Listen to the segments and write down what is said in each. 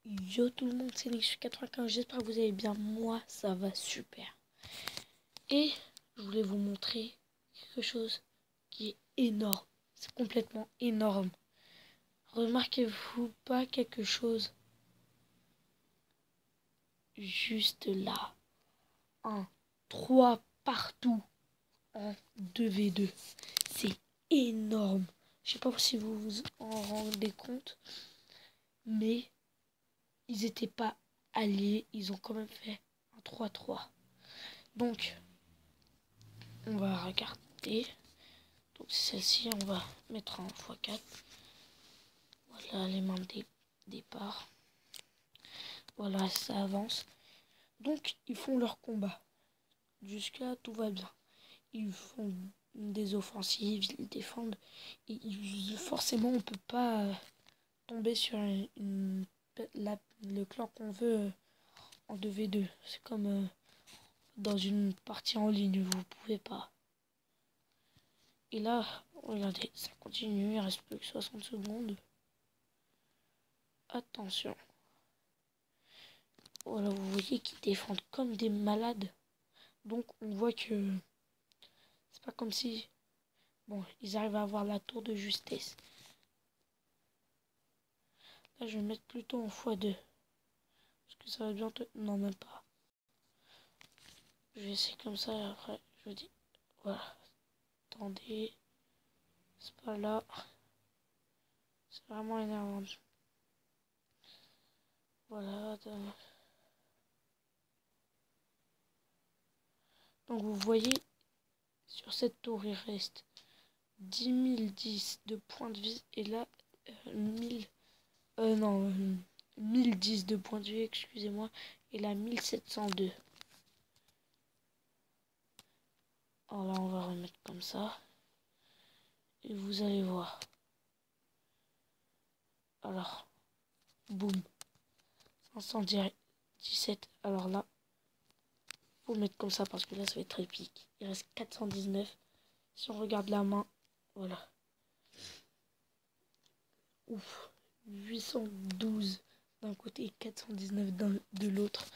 Yo tout le monde, c'est Nexus95, j'espère que vous allez bien, moi ça va super. Et je voulais vous montrer quelque chose qui est énorme, c'est complètement énorme. Remarquez-vous pas quelque chose juste là, un 3 partout en 2v2, c'est énorme. Je sais pas si vous vous en rendez compte, mais ils étaient pas alliés, ils ont quand même fait un 3-3. Donc, on va regarder. Donc, celle-ci, on va mettre en x4. Voilà les mains de départ. Voilà, ça avance. Donc, ils font leur combat. Jusque-là, tout va bien. Ils font des offensives, ils défendent. Et forcément, on peut pas tomber sur le clan qu'on veut en 2v2. C'est comme dans une partie en ligne, vous pouvez pas. Et là, regardez, ça continue, il reste plus que 60 secondes. Attention. Voilà, vous voyez qu'ils défendent comme des malades. Donc on voit que c'est pas comme si... Bon, ils arrivent à avoir la tour de justesse. Là, je vais mettre plutôt en x2. Parce que ça va bientôt... Non, même pas. Je vais essayer comme ça et après, je dis... Voilà. Attendez. C'est pas là. C'est vraiment énervant. Voilà. Donc vous voyez, sur cette tour, il reste 10 010 de points de vie. Et là, 1010 de points de vie, excusez-moi. Et là, 1702. Alors là, on va remettre comme ça. Et vous allez voir. Alors, boum. 517. Alors là, faut mettre comme ça parce que là, ça va être très épique. Il reste 419. Si on regarde la main, voilà. Ouf. 812 d'un côté et 419 de l'autre.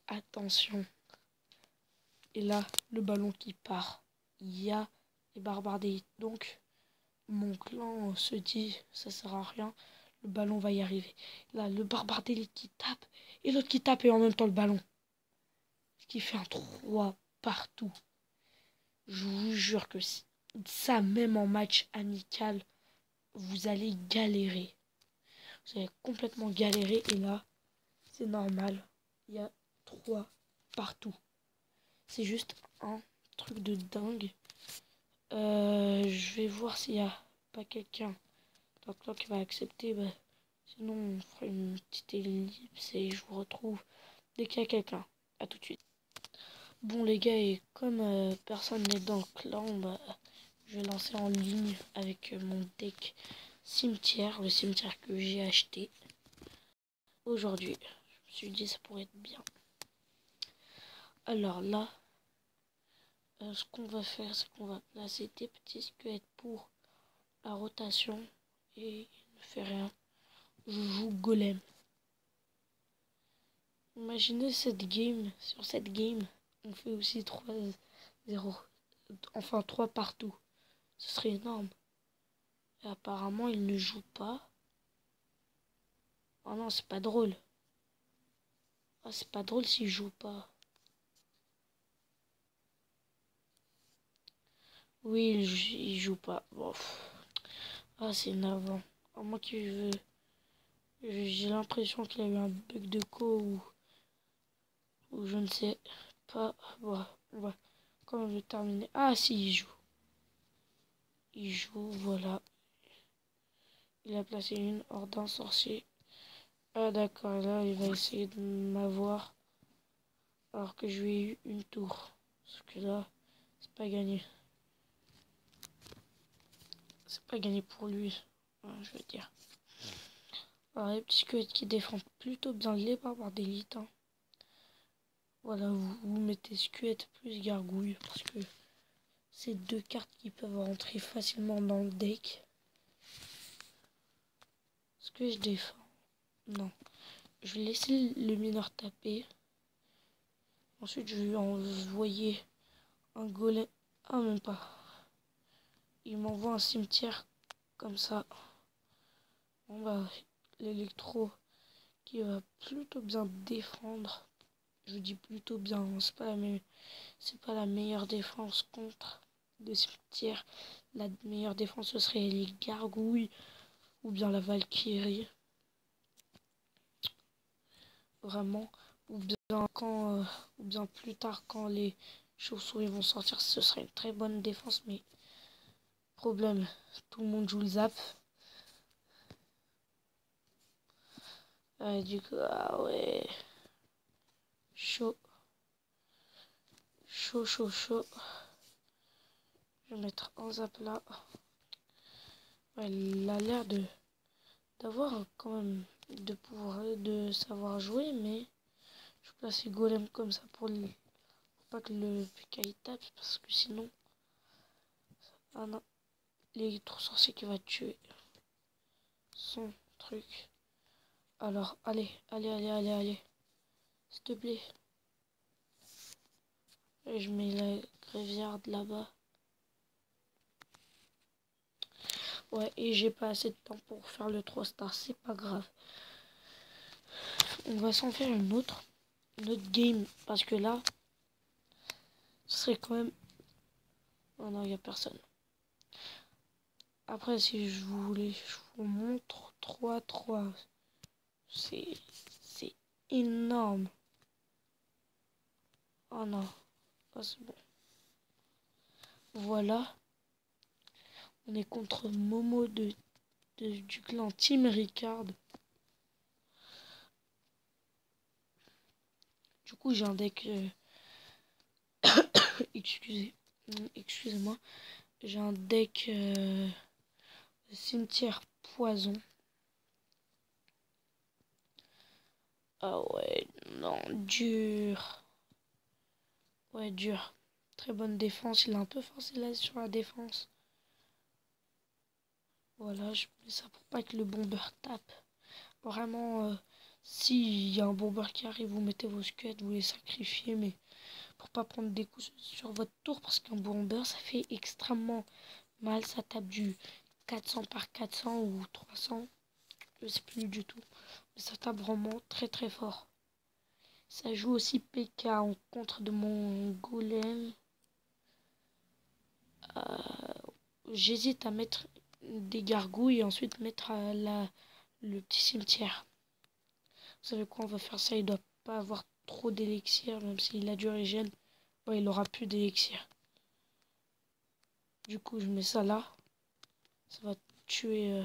Attention. Et là, le ballon qui part. Il y a les barbares d'élite. Donc, mon clan se dit, ça sert à rien. Le ballon va y arriver. Là, le barbare d'élite qui tape. Et l'autre qui tape et en même temps le ballon. Ce qui fait un 3 partout. Je vous jure que ça, même en match amical, vous allez galérer. Vous allez complètement galérer. Et là, c'est normal. Il y a 3 partout. C'est juste un truc de dingue. Je vais voir s'il n'y a pas quelqu'un dans le clan qui va accepter. Bah, sinon, on fera une petite ellipse et je vous retrouve dès qu'il y a quelqu'un. A tout de suite. Bon les gars, et comme personne n'est dans le clan, bah, je vais lancer en ligne avec mon deck cimetière, le cimetière que j'ai acheté aujourd'hui. Je me suis dit ça pourrait être bien. Alors là, ce qu'on va faire, c'est qu'on va placer des petits squelettes pour la rotation et il ne fait rien. Je joue golem. Imaginez cette game, sur cette game, on fait aussi 3-0. Enfin 3 partout. Ce serait énorme. Et apparemment, il ne joue pas. Oh non, c'est pas drôle. Ah, c'est pas drôle s'il joue pas. Oui, il joue pas. Bon. Ah, c'est énervant. À moi qui veux. J'ai l'impression qu'il a eu un bug de ou je ne sais pas. Bon, on va quand même le terminer. Ah, si, il joue. Il joue, voilà. Il a placé une hors d'un sorcier. Ah, d'accord, là, il va essayer de m'avoir. Alors que je lui ai eu une tour. Parce que là, c'est pas gagné. C'est pas gagné pour lui, je veux dire. Alors, les petits squelettes qui défendent plutôt bien les barbares d'élite. Hein. Voilà, vous mettez squelette plus gargouille. Parce que c'est deux cartes qui peuvent rentrer facilement dans le deck. Est-ce que je défends? Non. Je vais laisser le mineur taper. Ensuite, je vais envoyer un golem. Ah, même pas. Il m'envoie un cimetière comme ça. Bon bah, l'électro qui va plutôt bien défendre. Je dis plutôt bien, c'est pas la meilleure défense contre le cimetière. La meilleure défense, ce serait les gargouilles ou bien la Valkyrie. Vraiment. Ou bien plus tard quand les chauves-souris vont sortir, ce sera une très bonne défense, mais problème, tout le monde joue le zap. Du coup, ah ouais, chaud, chaud, chaud, chaud. Je vais mettre un zap là. Ouais, il a l'air d'avoir quand même de savoir jouer, mais je vais placer golem comme ça pour pas que le PK il tape, parce que sinon, ah non, l'électro-sorcier qui va tuer son truc. Alors, allez, allez, allez, allez, allez, s'il te plaît. Et je mets la gréviarde là-bas. Ouais, et j'ai pas assez de temps pour faire le 3 stars, c'est pas grave. On va s'en faire une autre game, parce que là, ce serait quand même... Oh non, il n'y a personne. Après, si je voulais, je vous montre 3-3. C'est énorme. Oh non, oh, c'est bon. Voilà, on est contre Momo du clan Team Ricard. Du coup, j'ai un deck... Excusez-moi. J'ai un deck cimetière poison. Ah ouais, non, dur. Ouais, dur. Très bonne défense. Il a un peu forcé là sur la défense. Voilà, je mets ça pour pas que le bomber tape. Vraiment, s'il y a un bomber qui arrive, vous mettez vos squelettes, vous les sacrifiez, mais pour pas prendre des coups sur votre tour, parce qu'un bomber, ça fait extrêmement mal. Ça tape du 400 par 400 ou 300. Je sais plus du tout. Mais ça tape vraiment très très fort. Ça joue aussi PK en contre de mon golem. J'hésite à mettre des gargouilles et ensuite mettre le petit cimetière. Vous savez quoi, on va faire ça. Il doit pas avoir trop d'élixir, même s'il a du régène. Ouais, il aura plus d'élixir. Du coup, je mets ça là. Ça va tuer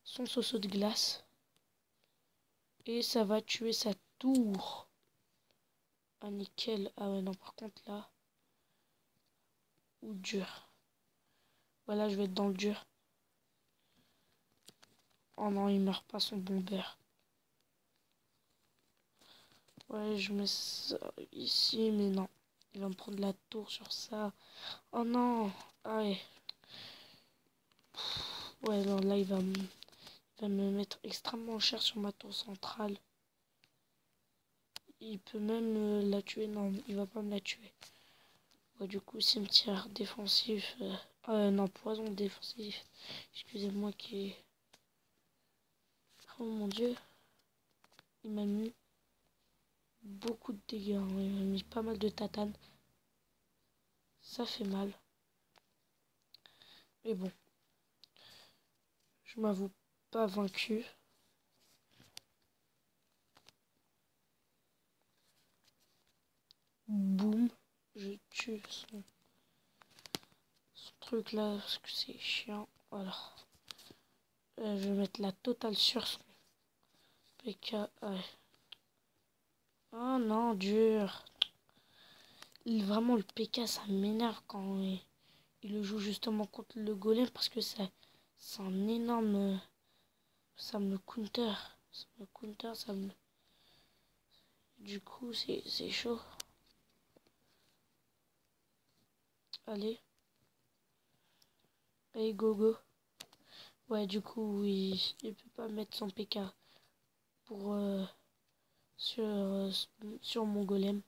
son soso de glace. Et ça va tuer sa tour. Ah, nickel. Ah ouais, non, par contre, là. Ou dur. Voilà, je vais être dans le dur. Oh non, il meurt pas son bomber. Ouais, je mets ça ici, mais non. Il va me prendre la tour sur ça. Oh non. Ah ouais. Ouais, non, là, il va me mettre extrêmement cher sur ma tour centrale. Il peut même la tuer. Non, il va pas me la tuer. Ouais, du coup, cimetière défensif. Non, poison défensif. Excusez-moi qui... Oh mon dieu. Il m'a mis beaucoup de dégâts. Hein. Il m'a mis pas mal de tatane. Ça fait mal. Mais bon. Je m'avoue pas vaincu. Boum. Je tue son truc là parce que c'est chiant. Voilà. Je vais mettre la totale sur son PK. Ouais. Oh non, dur. Vraiment, le PK, ça m'énerve quand il le joue justement contre le golem parce que c'est un énorme... Ça me counter. Ça me counter, ça me... Du coup, c'est chaud. Allez. Allez, go, go. Ouais, du coup, il peut pas mettre son PK pour sur mon golem.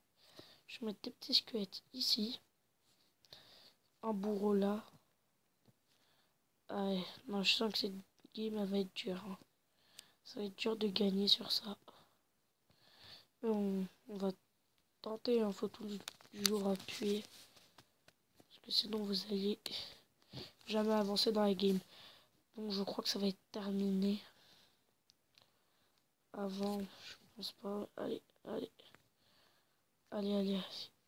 Je vais mettre des petits squelettes ici. Un bourreau là. Ouais, non, je sens que cette game elle va être dure. Hein. Ça va être dur de gagner sur ça. Mais on va tenter, hein. Faut toujours appuyer. Parce que sinon vous allez jamais avancer dans la game. Donc je crois que ça va être terminé. Avant, je pense pas. Allez, allez. Allez, allez,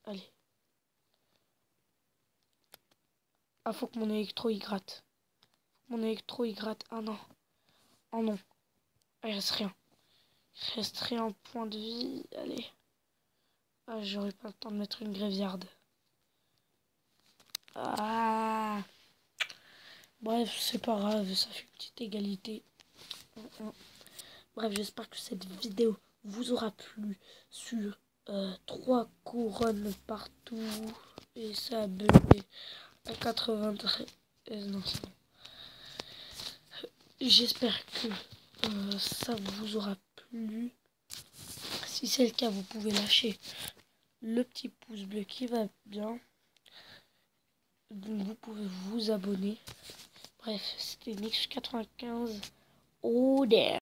allez. Ah, faut que mon électro y gratte. Mon électro y gratte. Ah non. Oh non. Ah, il reste rien. Il reste rien en point de vie. Allez. Ah, j'aurais pas le temps de mettre une gréviarde. Ah. Bref, c'est pas grave. Ça fait une petite égalité. Bref, j'espère que cette vidéo vous aura plu sur 3 couronnes partout. Et ça a bugué à 93. Non, c'est bon. J'espère que ça vous aura plu. Si c'est le cas, vous pouvez lâcher le petit pouce bleu qui va bien. Donc vous pouvez vous abonner. Bref, c'était Nix95. Oh damn.